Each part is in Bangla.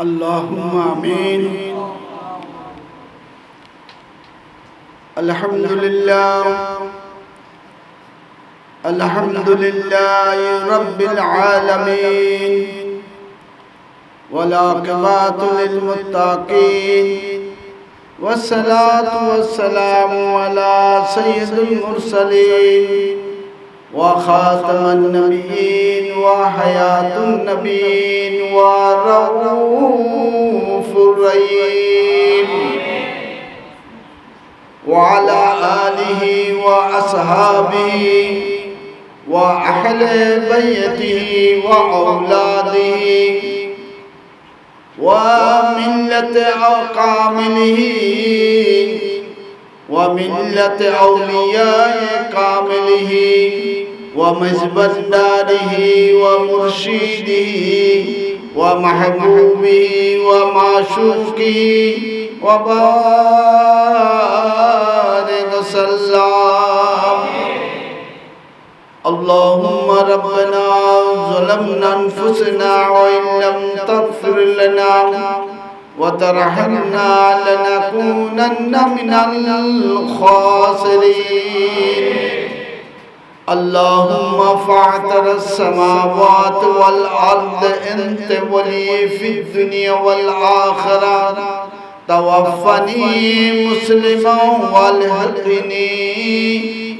اللهم آمين. الحمد لله رب العالمين، والعاقبة للمتقين، والصلاة والسلام على سيد المرسلين وخاتم النبيين وحياة النبيين ورؤوف الرحيم، وعلى آله وأصحابه وأهل بيته وأولاده وملة كامله وملة أولياء كامله ومزبنداره ومرشده ومحبوبه ومعشوقه وبارك وسلم. اللهم ربنا ظلمنا أنفسنا وإن لم تغفر لنا وترحمنا لنكونن من الخاسرين. اللهم فاطر السماوات والأرض أنت ولي في الدنيا والآخرة، توفني مسلما والحقني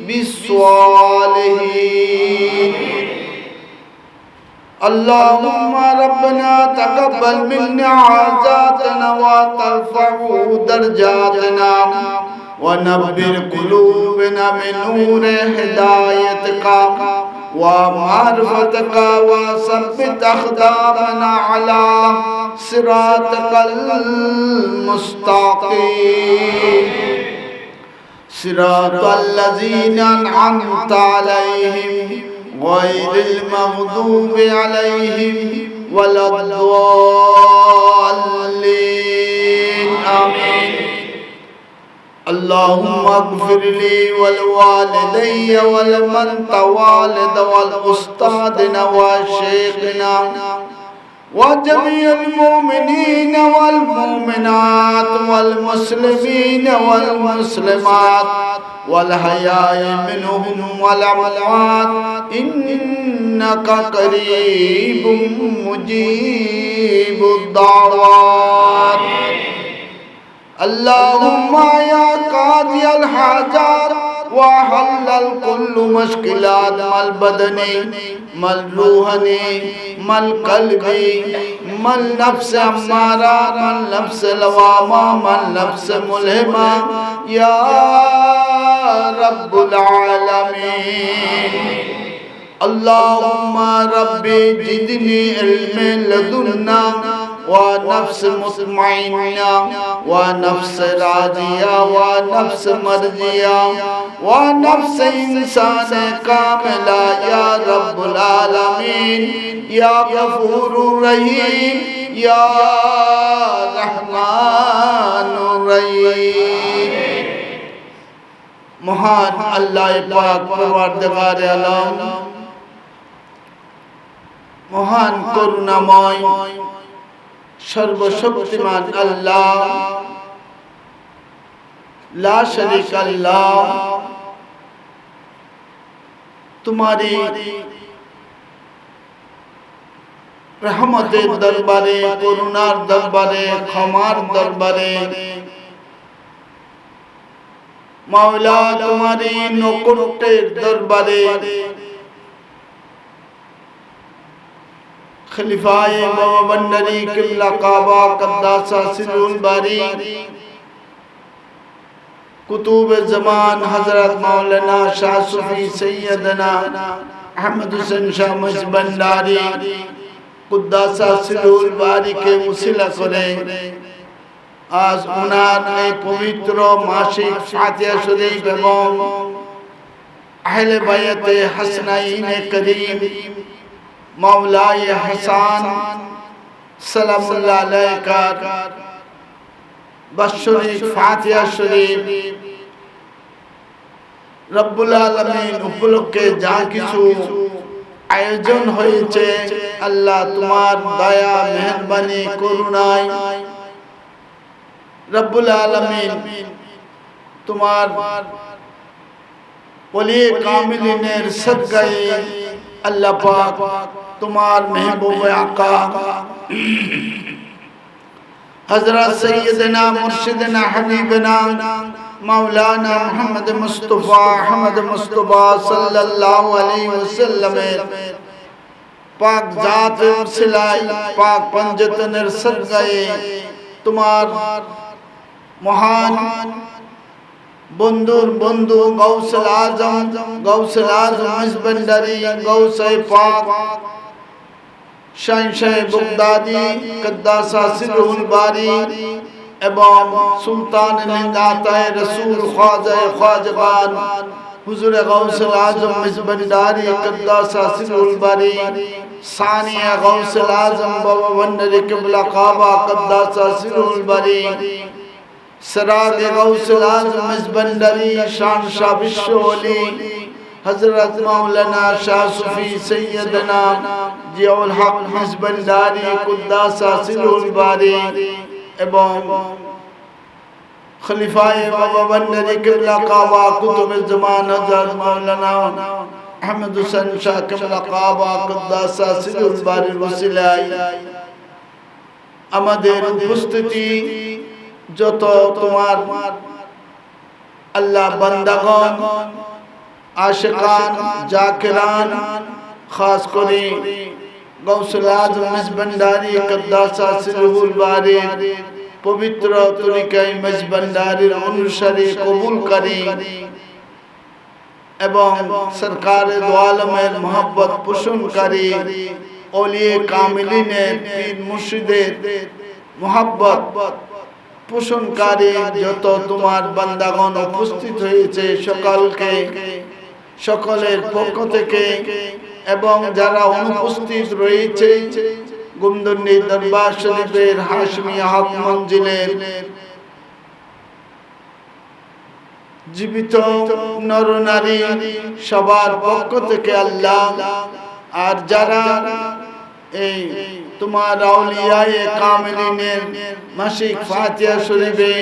بالصالحين. اللهم ربنا تقبل منا عاداتنا وترفع درجاتنا ونبر قلوبنا من نور هدايتك ومعرفتك وثبت أقدامنا على صراطك المستقيم، صراط الذين أنعمت عليهم غير المغضوب عليهم ولا الضالين. آمين. اللهم اغفر لي ولوالدي ولمن توالد والأستاذنا وشيخنا وجميع المؤمنين والمؤمنات والمسلمين والمسلمات والحياء منهم والأموات، إنك قريب مجيب الدعوات. اللهم يا قاضي الحاجات وحلل كل مشكلات ما البدن ما الروح ما القلب ما النفس أمارة ما النفس لوامة ما النفس ملهمة يا رب العالمين. اللهم ربي زدني علم لدنا ونفس مطمئنة ونفس راضية ونفس مرضية ونفس إنسان كاملة يا رب العالمين. يا غفور رحيم يا رحمن الرحيم. মহান আল্লাহ পাক পরওয়ারদিগার আলম, মহান করুণাময় সর্বশক্তিমান আল্লাহ, লা শরীকা আল্লাহ, তোমারি রহমতের দরবারে, করুণার দরবারে, ক্ষমার দরবারে মাওলা, তোমারি নৈকট্যের দরবারে খলিফায়ে বাবা বন্ডারি কিবলা কাবা কদ্দাসা সিরুল বারি কুতুব জামান হযরত মাওলানা শাহ সুফি সৈয়দনা আহমদ হোসেন শাহ মজবন্ডারি কুদ্দাসা সিরুল বারি কে উসিলা করে আজ ওনার এই পবিত্র মাসিক ফাতিহা শরীফ এবং আহলে বায়াতে হাসনাইনে করিম মাওলায়ে হাসান সালামুল্লাহ আলাইহির বাৎসরিক ফাতিহা শরীফ রব্বুল আলামিন উপলক্ষে যা কিছু আয়োজন হয়েছে আল্লাহ তোমার দয়া মেহেরবানি করুণায় রব্বুল আলামিন তোমার ওলি কামিলিনের সদকায়ে আল্লাহ পাক তোমার মেহবুব আকা হযরত সৈয়দনা মুর্শিদনা হাবিবনা মাওলানা মুহাম্মদ মুস্তাফা আহমদ মুস্তাফা সাল্লাল্লাহু আলাইহি ওয়াসাল্লামের পাক জাতের উসিলায় পাক পঞ্জতনের সদকায়ে তোমার মহান বন্ধুর বন্ধু গৌসুল আজম মিজবান্ডারি গৌসে পাক শাহ বগদাদি কদ্দাসা সিরুল বারি এবং সুলতান নিন্দাতায়ে রাসূল খাজাগান হুজুর গৌসুল আজম মিজবান্ডারি কদ্দাসা সিরুল বারি সানিয়া গৌসুল আজম বাবা বন্ডারি কিবলা কাবা কদ্দাসা সিরুল বারি सराग गौसुल आज़म मिज़बंडरी शान शाह विश्ववली हज़रत मौलाना शाह सूफी सैयदना जियाउल हक मिज़बंडारी कुद्दासा सिरुल बारी एवं खलीफाए बाबा बंडरी किबला काबा कुतुब ज़मान हज़रत मौलाना अहमद हुसैन शाह किबला काबा कुद्दासा सिरुल बारी वसीलाय আমাদের উপস্থিতি যত তোমার আল্লাহ বান্দাগণ আশিকান জাকিরান খাস করে গৌসুল আজম মিজবান্ডারি কদ্দাসা সিরুল বারি পবিত্র তরিকায়ে মিজবান্ডারির অনুসারী কবুলকারী এবং সরকারে দো আলমের মোহাব্বত পোষণকারী ওলিয়ে কামিলিনের পীর মুর্শিদের মোহাব্বত পোষণকারী যত তোমার বান্দাগণ উপস্থিত হয়েছে সকলের পক্ষ থেকে এবং যারা অনুপস্থিত রয়েছে গুমদুন্নি দরবার শরীফের হাশমিয়া হক মঞ্জিলের জীবিত নরনারী সবার পক্ষ থেকে আল্লাহ আর যারা এই তোমার আউলিয়ায়ে কামিলিনের মাসিক ফাতিহা শরীফে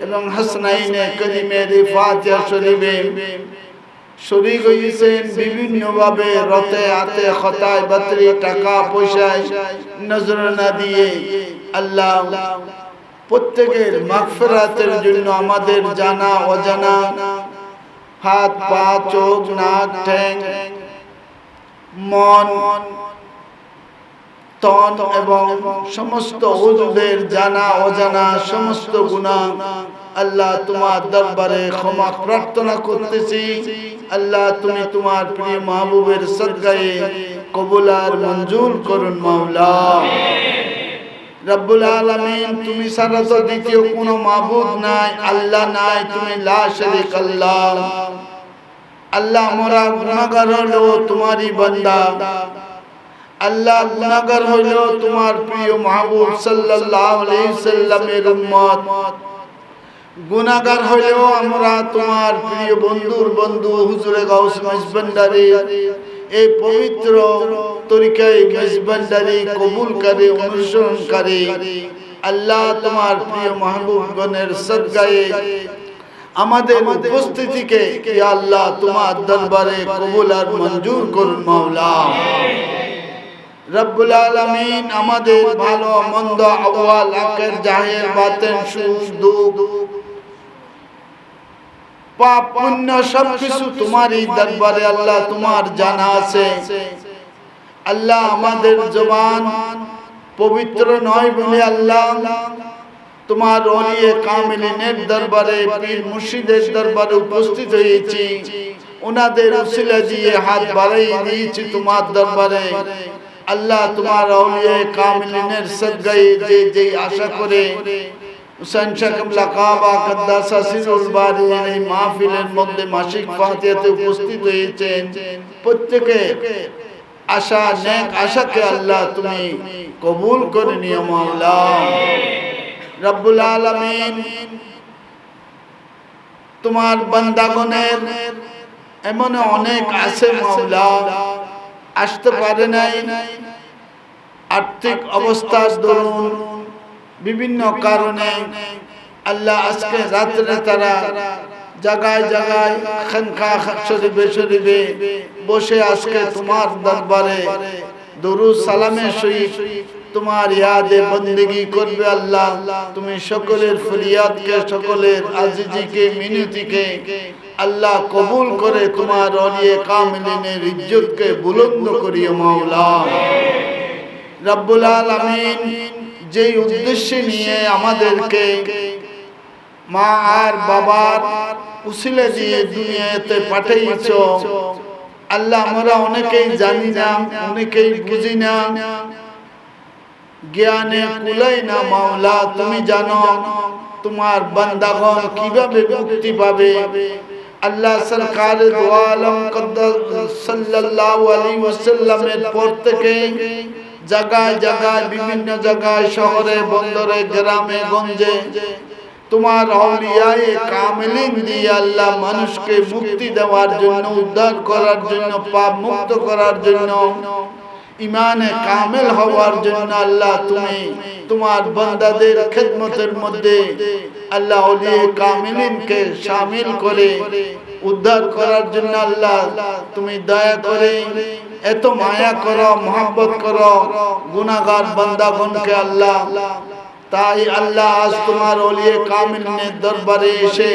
এবং হাসনাইনে করিমের ফাতিহা শরীফে শরীক হয়েছেন বিভিন্ন ভাবে রতে আতে খতায় বাতরি টাকা পয়সায় নজরানা দিয়ে আল্লাহ প্রত্যেকের মাগফিরাতের জন্য আমাদের জানা অজানা হাত পা চোখ নাক ঠ্যাং মন তন এবং সমস্ত উযুদের জানা অজানা সমস্ত গুনাহ আল্লাহ তোমার দরবারে ক্ষমা প্রার্থনা করতেছি আল্লাহ তুমি তোমার প্রিয় মাহবুবের সদকায়ে কবুল আর মঞ্জুর করুন মাওলা রব্বুল আলামিন তুমি ছাড়া তো দ্বিতীয় কোনো মাবুদ নাই আল্লাহ নাই তুমি লা শারীক আল্লাহ আল্লাহ আমরা গুনাহগার হলো তোমারই বান্দা আল্লাহ গুনাহগার হলো তোমার প্রিয় মাহবুব সাল্লাল্লাহু আলাইহি সাল্লামের উম্মত গুনাহগার হলো আমরা তোমার প্রিয় বন্ধুর বন্ধু হুজুরে গাউস মিজবান্ডারি এই পবিত্র তরিকায়ে মিজবান্ডারি কবুলকারী অনুসরণকারী আল্লাহ তোমার প্রিয় মাহবুবগণের সদকায়ে আমাদের উপস্থিতিকে ইয়া আল্লাহ তোমার দরবারে কবুল আর মঞ্জুর করুন মাওলা রব্বুল আলামিন আমাদের ভালো মন্দ আওয়াল আখির জাহির বাতিন সুখ দুঃখ পাপ পুণ্য সবকিছু তোমারই দরবারে আল্লাহ তোমার জানা আছে আল্লাহ আমাদের জবান পবিত্র নয় বলে আল্লাহ তোমার ওলিয়ে কামিলিনের দরবারে পীর মুর্শিদের দরবারে উপস্থিত হয়েছি ওনাদের উসিলা দিয়ে হাত বাড়াই দিয়েছি তোমার দরবারে আল্লাহ তোমার ওলিয়ে কামিলিনের সদকায়ে যে আশা করে হুসাইন শাহ কিবলা কাবা কদ্দাসা সিরুল বারি এই মাহফিলের মধ্যে মাসিক ফাতিহাতে উপস্থিত হয়েছেন প্রত্যেকে আশা নেক আশাকে আল্লাহ তুমি কবুল করে নিও মাওলা রব্বুল আলামিন তোমার বান্দাগণের এমন অনেক আছে মাওলা আসতে পারে নাই, আর্থিক অবস্থার দরুন বিভিন্ন কারণে আল্লাহ আজকে রাত্রে তারা জায়গায় জায়গায় খানকাহ শরীফে শরীফে বসে আজকে তোমার দরবারে দুরূদ সালামের সহিত তোমার ইয়াদে বন্দেগী করবে। আল্লাহ তুমি সকলের ফরিয়াদকে, সকলের আজিজিকে, মিনতিকে আল্লাহ কবুল করে তোমার ওলিয়ে কামিলিনের ইজ্জতকে বুলন্দ করিও মাওলা। রব্বুল আলামিন যেই উদ্দেশ্যে নিয়ে আমাদেরকে মা আর বাবার উসিলা দিয়ে দুনিয়াতে পাঠাইছো, আল্লাহ আমরা অনেকেই জানি না, অনেকেই বুঝি না, জ্ঞানে কুলাই না মাওলা। তুমি জানো তোমার বান্দাগণ কিভাবে মুক্তি পাবে। আল্লাহ সরকার দু আলম সাল্লাল্লাহু আলাইহি ওয়াসাল্লামের পর থেকে জায়গায় জায়গায়, বিভিন্ন জায়গায়, শহরে, বন্দরে, গ্রামে গঞ্জে তোমার আউলিয়ায়ে কামিলিন দিয়ে আল্লাহ মানুষকে মুক্তি দেওয়ার জন্য, উদ্ধার করার জন্য, পাপ মুক্ত করার জন্য, ইমানে কামিল হওয়ার জন্য আল্লাহ তুমি তোমার বান্দাদের খিদমতের মধ্যে আল্লাহ আউলিয়ায়ে কামিলিনকে শামিল করে উদ্ধার করার জন্য আল্লাহ তুমি দয়া করে এত মায়া করো, মহব্বত করো গুনাহগার বান্দাগণকে আল্লাহ। তাই আল্লাহ আজ তোমার ওলিয়ে কামিলের দরবারে এসে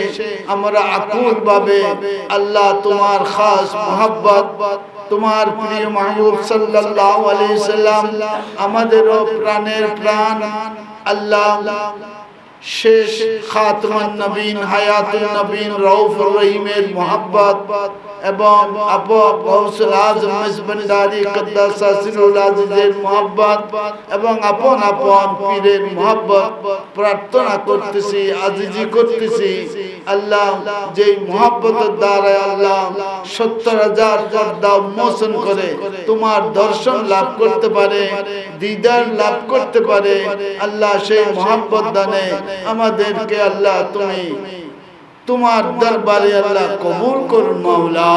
আমরা আকুল ভাবে আল্লাহ তোমার খাস মহব্বত, তোমার প্রিয় মাহবুব সাল্লাল্লাহু আলাইহি সাল্লাম আমাদের প্রাণের প্রাণ আল্লাহ শেষ খাতমুন নবীন, হায়াতুন নবীন, রউফুর রহিমের মহব্বত এবং আপু গৌসুল আজম মিজবান্ডারি কদ্দাসা সিরুল আজিজের মহব্বত এবং আপন আপন পীরের মহব্বত প্রার্থনা করতেছি, আজিজি করতেছি। আল্লাহ যেই মহব্বতের দ্বারা আল্লাহ ৭০,০০০ পর্দা উন্মোচন করে তোমার দর্শন লাভ করতে পারে, দিদার লাভ করতে পারে, আল্লাহ সেই মহব্বত দানে আমাদেরকে আল্লাহ তুমি তোমার দরবারে আল্লাহ কবুল করুন মাওলা।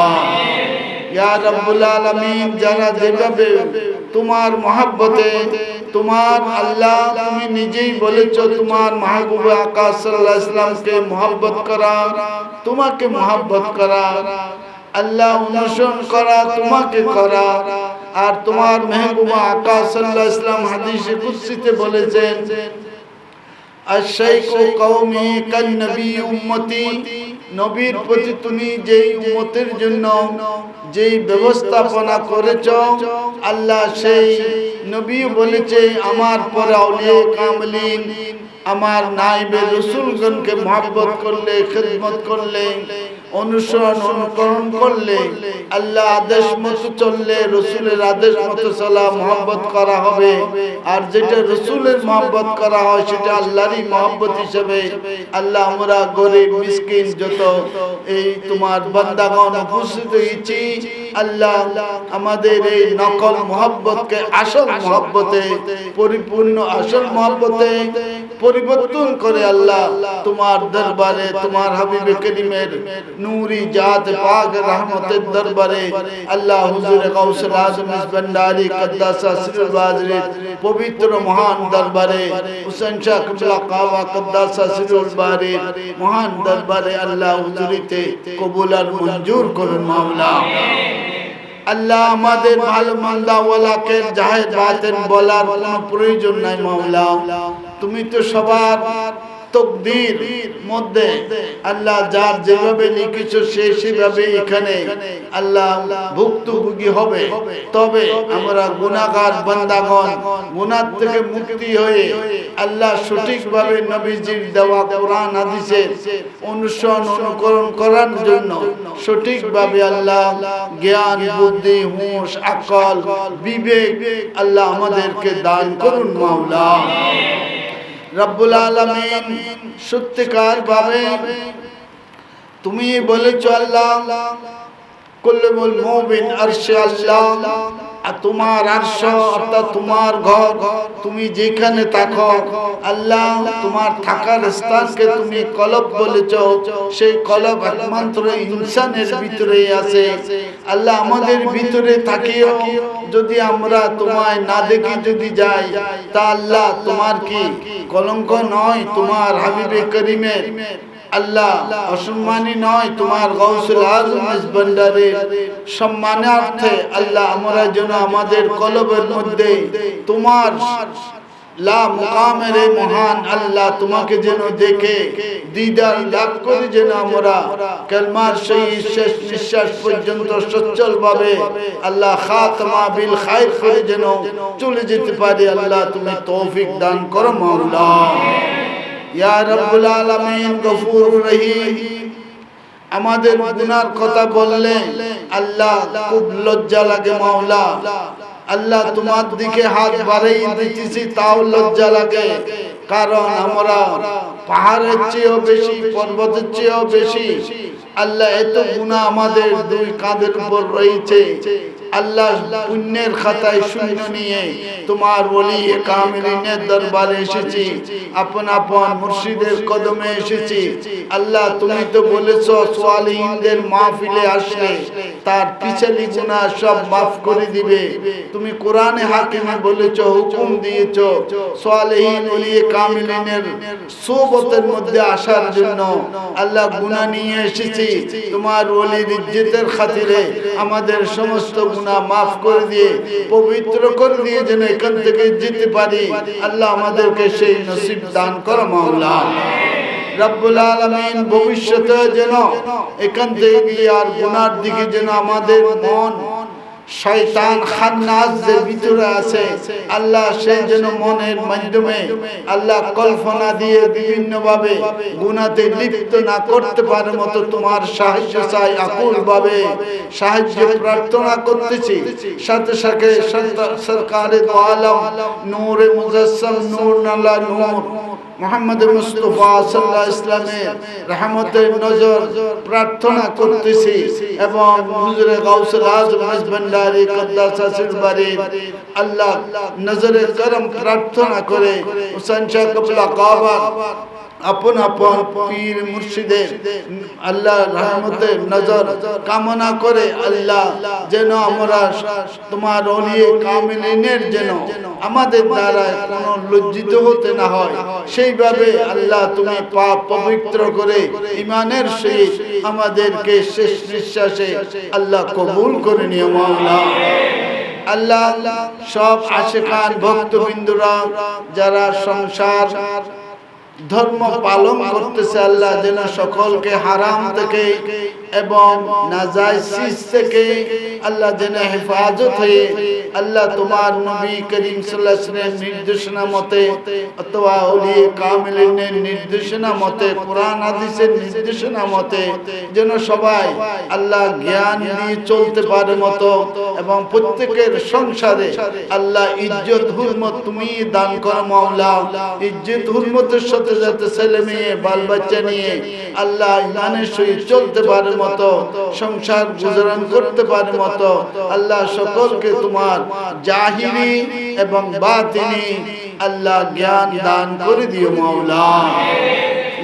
ইয়া রাব্বুল আলামিন যারা যেভাবে তোমার মহব্বতে, তোমার আল্লাহ তুমি নিজেই বলেছো তোমার মাহবুব আকা সাল্লাল্লাহু আলাইহি ওয়াসাল্লামকে মহব্বত করা, তোমাকে মহব্বত করা, আল্লাহ অনুসরণ করা, তোমাকে করা। আর তোমার মাহবুব আকা সাল্লাল্লাহু আলাইহি ওয়াসাল্লাম হাদিসে কুদসিতে বলেছেন আশ-শাইখু কওমি কান নবী উম্মতি, নবীর প্রতি তুমি যেই উম্মতের জন্য যেই ব্যবস্থাপনা করেছো আল্লাহ সেই নবী বলেছে আমার পরে আউলিয়া কামিলিন, আমার নাইবে রাসূলগণকে মহব্বত করলে, খিদমত করলে, অনুসরণ অনুকরণ করলে, আল্লাহ আদেশ মতো চললে, রসুলের আদেশ মতো চলা মহব্বত করা হবে। আর যেটা রসুলের মহব্বত করা হয় সেটা আল্লাহরই মহব্বত হিসেবে আল্লাহ আমরা গরিব মিসকিন যত এই তোমার বান্দাগণ উপস্থিত হয়েছি আল্লাহ আমাদের এই নকল মহব্বতকে আসল মহব্বতে পরিপূর্ণ, আসল মহব্বতে পরিবর্তন করে আল্লাহ তোমার দরবারে, তোমার হাবিবে করিমের নূরি জাত পাক রহমতের দরবারে আল্লাহ হুজুর গাউসুল আজম মিজবান্ডারি কদ্দাসা সিরুল বাজরির পবিত্র মহান দরবারে, হুসাইন শাহ কিবলা কাওয়া কদ্দাসা সিরুল বারির মহান দরবারে আল্লাহ হুজুরিতে কবুল আর মঞ্জুর করুন মাওলা। আল্লাহ আমাদের ভালো মন্দা ওয়ালাকে জাহের বাতেন বলার কোনো প্রয়োজন নাই মাওলা। তুমি তো সবার তকদীর মধ্যে আল্লাহ যার যেভাবে লিখেছো সে সেভাবে এখানে আল্লাহ ভুক্তভোগী হবে। তবে আমরা গুনাহগার বান্দাগণ গুনাহ থেকে মুক্তি হয়ে আল্লাহ সঠিকভাবে নবীজির দেওয়া কোরআন হাদিসের অনুসরণ অনুকরণ করার জন্য সঠিকভাবে আল্লাহ জ্ঞান, বুদ্ধি, হুঁশ, আকল, বিবেক আল্লাহ আমাদেরকে দান করুন মাওলা। রব্বুল আলামিন সত্যিকার ভাবে তুমি বলেছো আল্লাহ কুল্লুল মুমিন আরশে আল্লাহ আর তোমার আরশ অর্থাৎ তোমার ঘর, তুমি যেখানে থাকো আল্লাহ, তোমার থাকার স্থানকে তুমি কলব বলেছো। সেই কলব একমাত্র ইনসানের ভিতরে আছে। আল্লাহ, আমাদের ভিতরে থাকিও যদি আমরা তোমায় না দেখি যদি যাই, তা আল্লাহ তোমার কি কলঙ্ক নয়? তোমার হাবিবে করিমের আল্লাহ অসম্মানী নয়? তোমার গাউসুল আজম ভান্ডারের সম্মানার্থে আল্লাহ আমরা যেন আমাদের কলবের মধ্যে তোমার লা মুকামের মহান আল্লাহ তোমাকে যেন দেখে দিদার লাভ করে যেন আমরা কালমার সেই শেষ নিঃশ্বাস পর্যন্ত সচ্ছল ভাবে আল্লাহ খাতমা বিল খায়র করে যেন চলে যেতে পারি। আল্লাহ তুমি তৌফিক দান করো মাওলা। ইয়া রাব্বুল আলামিন গফুর রহিম, আমাদের গুনার কথা বললে আল্লাহ খুব লজ্জা লাগে মাওলা। আল্লাহ তোমার দিকে হাত বাড়াই দিতেছি তাও লজ্জা লাগে, কারণ আমরা পাহাড়ের চেয়েও বেশি, পর্বতের চেয়েও বেশি আল্লাহ এত গুনাহ আমাদের দুই কাঁধের উপর রয়েছে। আল্লাহ পুণ্যের খাতায় শূন্য নিয়ে তোমার ওলি কামিলিনের দরবারে এসেছি, আপন আপন মুর্শিদের কদমে এসেছি। আল্লাহ তুমি তো বলেছো সালিহিনদের মাহফিলে আসলে তার পিছলি গুনাহ সব মাফ করে দিবে। তুমি কোরআনে হাকিমে বলেছো, হুকুম দিয়েছো সালিহিন ওলি কামিলিনের সোহবতের মধ্যে আসার জন্য। আল্লাহ গুনাহ নিয়ে এসেছি তোমার ওলির ইজ্জতের খাতিরে, আমাদের সমস্ত গুনাহ মাফ করে দিয়ে পবিত্র করে দিয়ে যেন এখান থেকে যেতে পারি। আল্লাহ আমাদেরকে সেই নসিব দান করো মাওলা। রব্বুল আলামিন ভবিষ্যতে যেন এখান থেকে গিয়ে আর গুনার দিকে যেন আমাদের মন শয়তান খান্নাস যে ভিতরে আছে আল্লাহ সেই যেন মনের মাধ্যমে আল্লাহ কল্পনা দিয়ে বিভিন্ন ভাবে গুনাতে লিপ্ত না করতে পারে মতো তোমার সাহায্য চাই, আকুল ভাবে সাহায্য প্রার্থনা করতেছি। সাথে সাথে সরকারে দো আলম নূরে মুজাসসাম নূর নালা নূর মুহাম্মদ মুস্তাফা সাল্লাল্লাহু আলাইহি ওয়াসাল্লামের রহমতের নজর প্রার্থনা করতেছি এবং হুজুরে গাউসুল আজম ভান্ডারী কদ্দাসা সিরবারি আল্লাহ নজরে করম প্রার্থনা করে হুসাইন শাহ কবলা কাবা আপন আপন পীর মুর্শিদের আল্লাহ রহমতের নজর কামনা করে আল্লাহ যেন আমরা তোমার ওলিয়ে কামিলিনের যেন আমাদের দ্বারা কোনো লজ্জিত হতে না হয়, সেইভাবে আল্লাহ তুমি পাপ পবিত্র করে ইমানের সহিত আমাদেরকে শেষ নিঃশ্বাসে আল্লাহ কবুল করে নিও মাওলা। আল্লাহ সব আশিকান ভক্তবৃন্দরা যারা সংসার ধর্ম পালন করতেছে আল্লাহ যেন সকলকে হারাম থেকে এবং নাজায়েজ চিজ থেকে আল্লাহ যেন হেফাজত হয়ে আল্লাহ তোমার নবী করিম সাল্লাল্লাহু আলাইহি ওয়াসাল্লামের নির্দেশনা মতে অথবা ওলিয়ে কামিলিনের নির্দেশনা মতে কোরআন হাদিসের নির্দেশনা মতে যেন সবাই আল্লাহ জ্ঞান নিয়ে চলতে পারে মতো এবং প্রত্যেকের সংসারে আল্লাহ ইজ্জত হুরমত তুমি দান করো মাওলা। ইজ্জত হুরমতের সাথে যাতে ছেলে মেয়ে বাল বাচ্চা নিয়ে আল্লাহ ইমানের সহিত চলতে পারে মতো, সংসার গুজরান করতে পারে মতো আল্লাহ সকলকে তোমার জাহিরি এবং বাতিনি আল্লাহ জ্ঞান দান করে দিও মাওলা।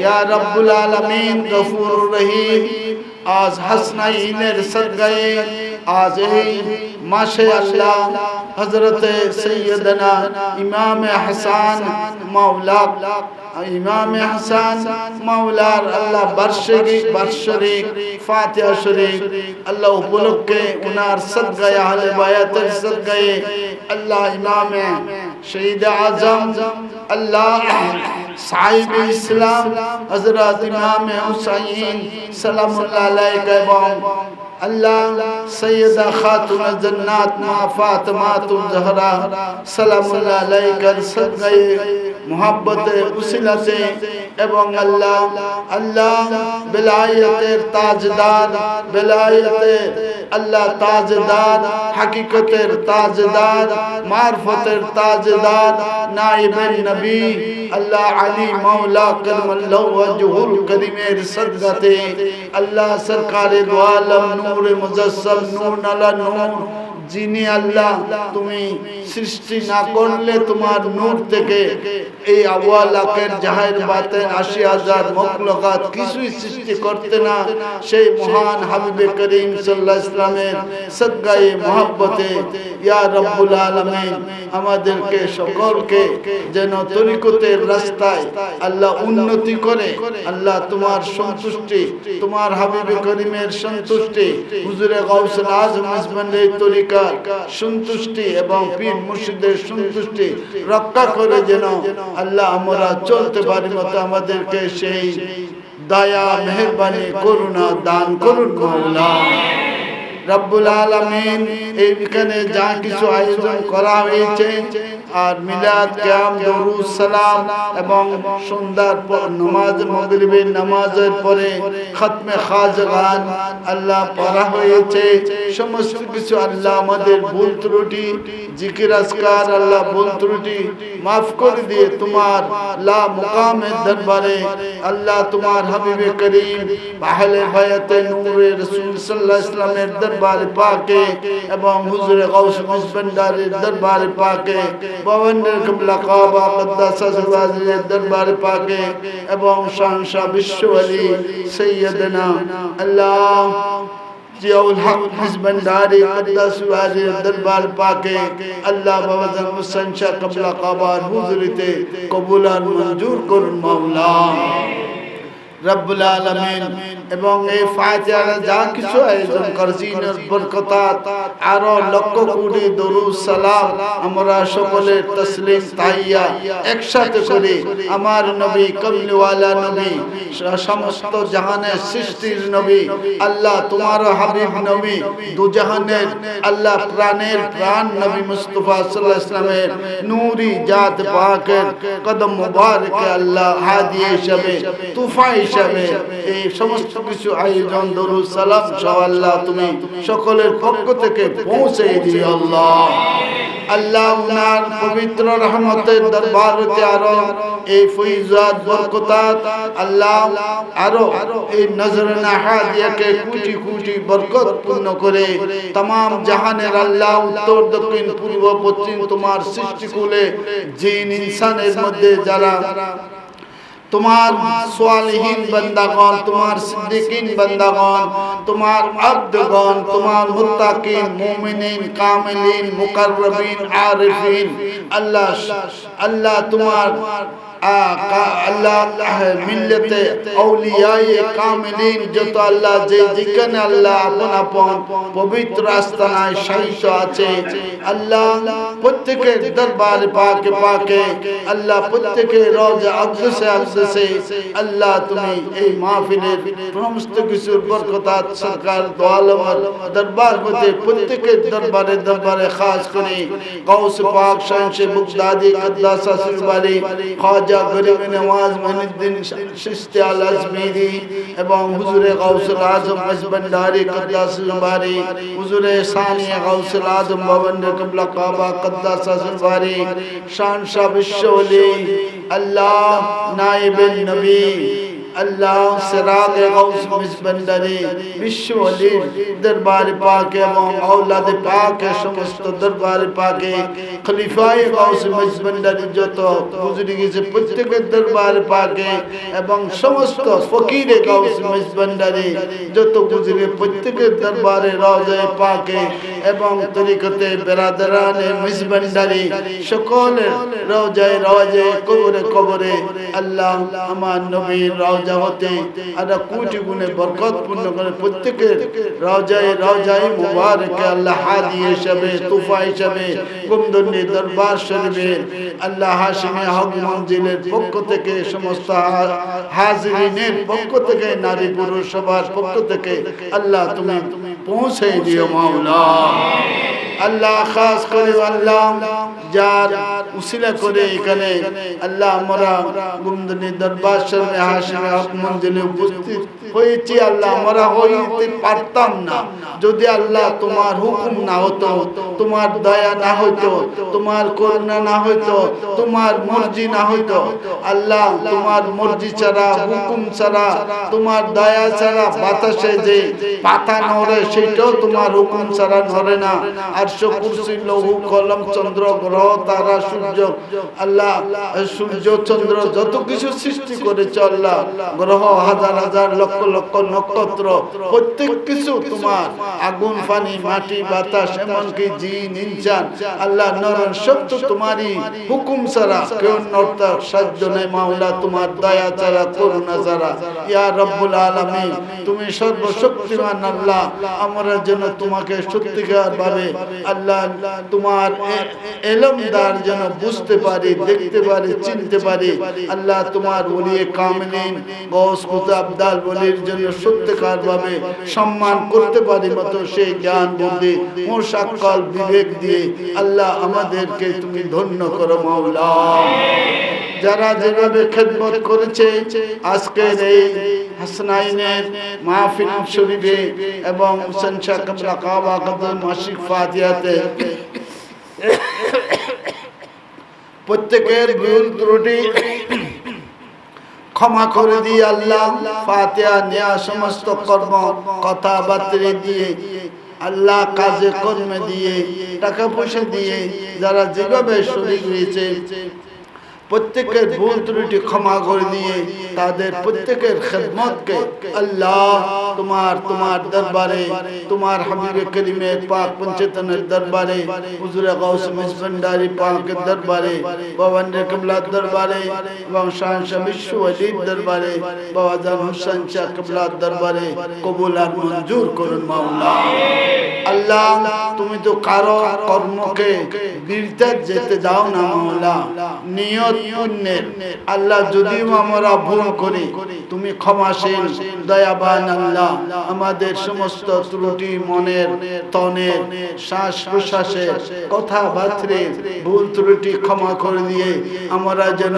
ইয়া রাব্বুল আলামিন গফুরুর রহিম, আজ হাসনাইনের সদকায়ে আজ এই মাসে আল্লাহ হযরতে সৈয়দনা ইমাম হাসান মাওলা ইমাম হাসান মাওলার আল্লাহ বার্ষিক ফাতিহা শরীফ আল্লাহ উপলক্ষে উনার সদকায়ে আহলে বায়াতের সদকায়ে আল্লাহ ইমাম শহীদ আজম আল্লাহ সাহিব ইসলাম হযরত ইমাম হুসাইন সালামুল্লাহ আলাইহি এবং আল্লাহ সৈয়দা খাতুন জান্নাত মা ফাতিমাতুল জহরা সালামুল্লাহ আলাইহির সদকায়ে মুহাব্বতে উসিলাতে এবং আল্লাহ বেলায়েতের তাজদার বেলায়েতের আল্লাহ তাজদার হাকিকতের তাজদার মারফতের তাজদার নাইবেন নবী আল্লাহ আলী মাওলা করমাল্লাহু ওয়াজহুল করিমের সদকাতে আল্লাহ সরকারে দো আলম নূরে মুজাসসাম নূর নালা নূর যিনি আল্লাহ তুমি সৃষ্টি না করলে তোমার নূর থেকে এই আওয়ালাকের জাহির বাতেন ৮০,০০০ মখলুকাত কিছুই সৃষ্টি করতে না, সেই মহান হাবিবে করিম সাল্লাল্লাহু আলাইহি ওয়াসাল্লামের সদকায়ে মুহাব্বতে ইয়া রব্বুল আলামিন আমাদেরকে সকলকে যেন তরিকতের রাস্তায় আল্লাহ উন্নতি করে, আল্লাহ তোমার সন্তুষ্টি, তোমার হাবিবে করিমের সন্তুষ্টি, হুজুরে গাউসুল আজম মিসবান্ডের তরিকার সন্তুষ্টি এবং পীর মুর্শিদের সন্তুষ্টি রক্ষা করে যেন আল্লাহ আমরা চলতে পারি মতো আমাদেরকে সেই দয়া মেহেরবানি করুণা দান করুন মাওলা রব্বুল আলামিন। এইখানে যা কিছু আয়োজন করা হয়েছে আর মিলাদ কিয়াম দরুদ সালাম এবং সন্ধ্যার পর নামাজ মাগরিবের নামাজের পরে খতমে খাজগান আল্লাহ পড়া হয়েছে, সমস্ত কিছু আল্লাহ আমাদের ভুল ত্রুটি জিকির আজকার আল্লাহ ভুল ত্রুটি মাফ করে দিয়ে তোমার লা মুকামের দরবারে আল্লাহ তোমার হাবিবে করিম আহলে বায়াতে নূরে রাসূল সাল্লাল্লাহু আলাইহি ওয়াসাল্লামের দরবারে পাকে এবং হুজুরে গাউস মিসবান্ডারের দরবারে পাকে বাবনের কিবলা কাবা কদ্দাসা সিরওয়াজের দরবারে পাকে এবং শাহনশাহ বিশ্ব ওলি সাইয়্যিদনা আল্লাহ জিয়াউল হক মিসবান্ডারি কদ্দাস সিরওয়াজের দরবার পাকে আল্লাহ বাবাজান হুসাইন শাহ কিবলা কাবার হুজুরিতে কবুল আর মঞ্জুর করুন মাওলা রব্বুল আলামিন। এবং এই ফাতিহার যা কিছু আয়োজন করছিনের বরকতাত আরো লক্ষ কোটি দরুদ সালাম আমরা সকলে তসলিম তাহিয়া একসাথে করে আমার নবী কমলিওয়ালা নবী সমস্ত জাহানের সৃষ্টির নবী আল্লাহ তোমার হাবিব নবী দু জাহানের আল্লাহ প্রাণের প্রাণ নবী মুস্তাফা সাল্লাল্লাহু আলাইহি ওয়াসাল্লামের নূরি জাত পাকের কদম মুবারকে আল্লাহ হাদি হিসাবে তুফা হিসাবে এই সমস্ত কিছু আয়োজন দরুদ সালাম সহ আল্লাহ তুমি সকলের পক্ষ থেকে পৌঁছে দিও আল্লাহ। আল্লাহ উনার পবিত্র রহমতের দরবার হতে আরো এই ফয়জাত বরকতাত আল্লাহ আরো এই নজরানা হাদিয়াকে কোটি কোটি বরকত পূর্ণ করে तमाम জাহানের আল্লাহ উত্তর দক্ষিণ পূর্ব পশ্চিম তোমার সৃষ্টিকুলে জিন ইনসানের মধ্যে যারা তোমার সালেহীন বান্দাগণ, তোমার সিদ্দিকিন বান্দাগণ, তোমার আব্দগণ, তোমার মুত্তাকিন মুমিনিন কামিলিন মুকাররবিন আরিফিন আল্লাহ আল্লাহ তোমার আল্লাহ মিল্লাতে আউলিয়ায়ে কামিলিন যত আল্লাহ যে যেখানে আল্লাহ আপন আপন পবিত্র আস্তানায় শায়িত আছে আল্লাহ প্রত্যেকের দরবারে পাকে পাকে আল্লাহ প্রত্যেকের রওজা আকদসে আকদসে আল্লাহ তুমি এই মাহফিলের সমস্ত কিছুর বরকতাত সরকার দো আলমের দরবার হতে প্রত্যেকের দরবারে দরবারে খাস করে গাউস পাক শাহনশে বুগদাদি কদ্দাসা সিরবারি খাজা গরিব নওয়াজ মঈনুদ্দিন চিশতি আল আজমিরি এবং হুজুরে গাউসুল আজম মিসবান্ডারি কদ্দাস সিরবারি হুজুরে সানি গাউসুল আজম বাবন্ডে কিবলা কাবা কদ্দাসা সিরবারি শাহনশাহ বিশ্ব ওলি আল্লাহ নায়েবে নবী আল্লাহ সিরাজ গাউস মিসবান্ডারি বিশ্ব ওলির দরবারে পাকে এবং আওলাদে পাকে সমস্ত দরবারে পাকে খলিফায়ে গাউস মিসবান্ডারি যত গুজরি গেছে প্রত্যেকের দরবারে পাকে এবং সমস্ত ফকিরে গাউস মিসবান্ডারি যত গুজরি প্রত্যেকের দরবারে রওজায়ে পাকে এবং তরিকতে বেরাদারানে মিসবান্ডারি সকলের রওজায়ে রওজায়ে কবরে কবরে আল্লাহ আমার নবীর রওজা হতে আল্লাহ কোটি গুণে বরকত পূর্ণ করে প্রত্যেকের রওজায়ে রওজায়ে মুবারকে আল্লাহ হাদি হিসাবে তুফা হিসাবে গুমদুনি দরবার শরীফে আল্লাহ হাশিমি হক মঞ্জিলের পক্ষ থেকে সমস্ত হাজিরিনের পক্ষ থেকে নারী পুরুষ সবার পক্ষ থেকে আল্লাহ তুমি পৌঁছে দিও মাওলা। আল্লাহ খাস করে আল্লাহ যার উসিলা করে এখানে আল্লাহ আমরা গুমদনি দরবার শরীফে হাশিমে হক মঞ্জিলে উপস্থিত হয়েছি। আল্লাহ আমরা হইতে পারতাম না যদি আল্লাহ তোমার হুকুম না হতো, তোমার দয়া না হইতো, তোমার করুণা না হইতো, তোমার মর্জি না হইতো। আল্লাহ তোমার মর্জি ছাড়া, হুকুম ছাড়া, তোমার দয়া ছাড়া বাতাসে যে পাতা নড়ে সেটাও তোমার হুকুম ছাড়া নড়ে না। আরশ কুরসি লৌহ কলম চন্দ্র গ্রহ তারা সূর্য, আল্লাহ সূর্য চন্দ্র যত কিছু সৃষ্টি করেছ আল্লাহ, গ্রহ হাজার হাজার লক্ষ লক্ষ নক্ষত্র, প্রত্যেক কিছু তোমার, আগুন পানি মাটি বাতাস এমনকি জিন ইনসান আল্লাহ নরন সব তো তোমারই হুকুম ছাড়া কেউ নড়তে সাধ্য নেই মাওলা, তোমার দয়া ছাড়া করুণা ছাড়া। ইয়া রব্বুল আলামিন তুমি সর্বশক্তিমান আল্লাহ, আমরা যেন তোমাকে সত্যিকার ভাবে আল্লাহ তোমার ইলমদার যেন বুঝতে পারি, দেখতে পারি, চিনতে পারি। আল্লাহ তোমার ওলিয়ে কামিলিন গৌস কুতুব আবদাল ওলির জন্য সত্যিকার ভাবে সম্মান করতে পারি মতো সেই জ্ঞান বুদ্ধি মোশাক্কাল বিবেক দিয়ে আল্লাহ আমাদেরকে তুমি ধন্য করো মাওলা। যারা যেভাবে খেদমত করেছে আজকের এই হাসনাইনের মাহফিল শরীফে এবং হুসেন শাহ কাবলা কাবা কদম মাসিক ফাতিহাতে প্রত্যেকের ভুল ত্রুটি ক্ষমা করে দিয়ে আল্লাহ ফাতিহা নেয়া সমস্ত কর্ম কথাবার্তা দিয়ে আল্লাহ কাজে কর্মে দিয়ে টাকা পয়সা দিয়ে যারা যেভাবে শরীক হয়েছে প্রত্যেকের ভুল ত্রুটি ক্ষমা করে দিয়ে তাদের প্রত্যেকের খেদমতকে আল্লাহ তোমার দরবারে, তোমার হাবিবে করিমের পাক পঞ্চতনের দরবারে, হুজুরে গাউস মিসবান্ডারি পাকের দরবারে, বাবান্ডে কিবলার দরবারে এবং শাহজাহান বিশ্ব ওয়ালির দরবারে, বাবা জান হুসেন শাহ কিবলার দরবারে কবুল আর মঞ্জুর করুন মাওলা। আল্লাহ তুমি তো কারো কর্মকে বিরতার যেতে দাও না মাওলা, নিয়ত পুণ্যের। আল্লাহ যদিও আমরা ভুল করি তুমি ক্ষমাশীল দয়াবান আল্লাহ, আমাদের সমস্ত ত্রুটি মনের তনের শ্বাস প্রশ্বাসের কথাবার্তায় ভুল ত্রুটি ক্ষমা করে দিয়ে আমরা যেন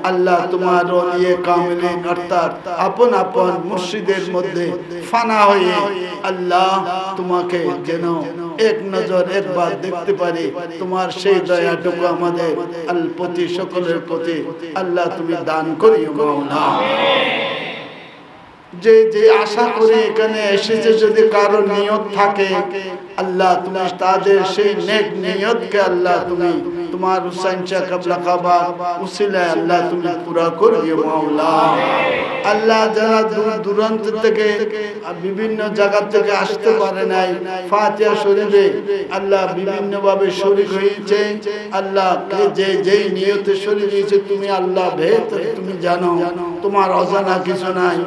আল্লাহ তোমার ওলিয়ে কামিলিন অর্থাৎ আপন আপন মুর্শিদের মধ্যে ফানা হয়ে আল্লাহ তোমাকে যেন এক নজর একবার দেখতে পারি। তোমার সেই দয়াটুকু আমাদের প্রতি সকলের প্রতি আল্লাহ তুমি দান করিও মাওলা। যে যে আশা করে এখানে এসেছে যদি কারো নিয়ত থাকে আল্লাহ তুমি তাদের সেই নেক নিয়তকে আল্লাহ তুমি তোমার হুসাইন শাহ কাবলা কাবা উসিলায় আল্লাহ তুমি পুরা করিও মাওলা। আল্লাহ যারা দূর দূরান্ত থেকে বিভিন্ন জায়গা থেকে আসতে পারে নাই ফাতিহা শরীফে আল্লাহ বিভিন্ন ভাবে শরীক হয়েছে, আল্লাহ যে যেই নিয়তে শরীক হয়েছে তুমি আল্লাহ বেহতর তুমি জানো, তোমার অজানা কিছু নাই।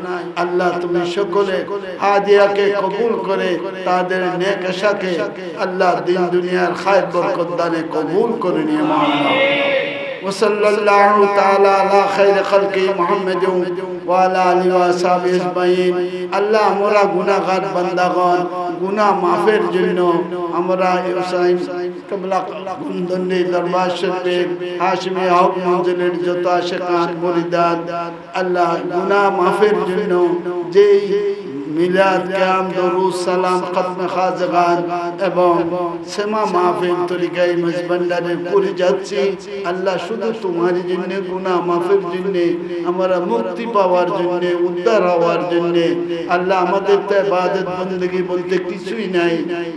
আল্লাহ তুমি সকলে হাদিয়াকে কবুল করে তাদের নেক আশাকে আল্লাহ দিন দুনিয়ার খায়ের বরকত দানে কবুল করে নিয়ে মাওলা। وصلى الله تعالى على خير خلق محمد وعلى آله وصحبه أجمعين। আল্লাহ আমরা গুনাহগার বান্দাগণ গুনাহ মাফের জন্য আমরা হুসাইন কাবলা গুমদন্ডি দরবার শরীফের হাশিমে হক মঞ্জিলের যত আশিকান মুরিদান আল্লাহ গুনাহ মাফের জন্য যেই মিলাদ কিয়াম দরুদ সালাম খতমে খাজগান এবং সেমা মাহফিল তরিকায়ে মেজবান্ডারে করে যাচ্ছি আল্লাহ শুধু তোমার জন্য গুনাহ মাফের জন্য আমরা মুক্তি পাওয়ার জন্য উদ্ধার হওয়ার জন্য আল্লাহ আমাদের তো ইবাদত বندگی বলতে কিছুই নাই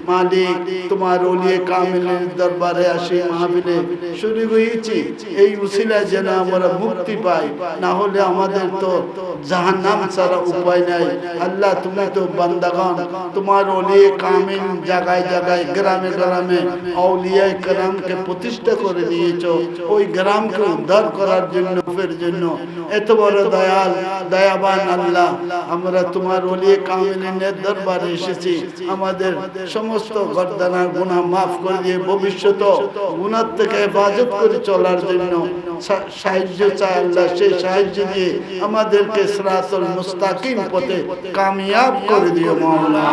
মালিক, তোমার ওলিয়ে কামিলের দরবারে আসি মাহফিলে শরীক হয়েছি এই উসিলায় যেন আমরা মুক্তি পাই, না হলে আমাদের তো জাহান্নাম ছাড়া উপায় নাই। আল্লাহ তুমি তো বান্দাগান তোমার ওলিয়ে কামিল জায়গায় জায়গায় গ্রামে গ্রামে আউলিয়া کرامকে প্রতিষ্ঠা করে দিয়েছো, ওই গ্রামকে উদ্ধার করার জন্য ফের জন্য এত বড় দয়াল দয়াবান আল্লাহ আমরা তোমার ওলিয়ে কামিলের দরবারে এসেছি। আমাদের সমস্ত গর্দানার গুনাহ মাফ করে দিয়ে ভবিষ্যৎ গুনাহ থেকে হেফাজত করে চলার জন্য সাহায্য চাই আল্লাহ, সেই সাহায্য দিয়ে আমাদেরকে সিরাতুল মুস্তাকিম পথে কামিয়াব করে দিও মাওলা।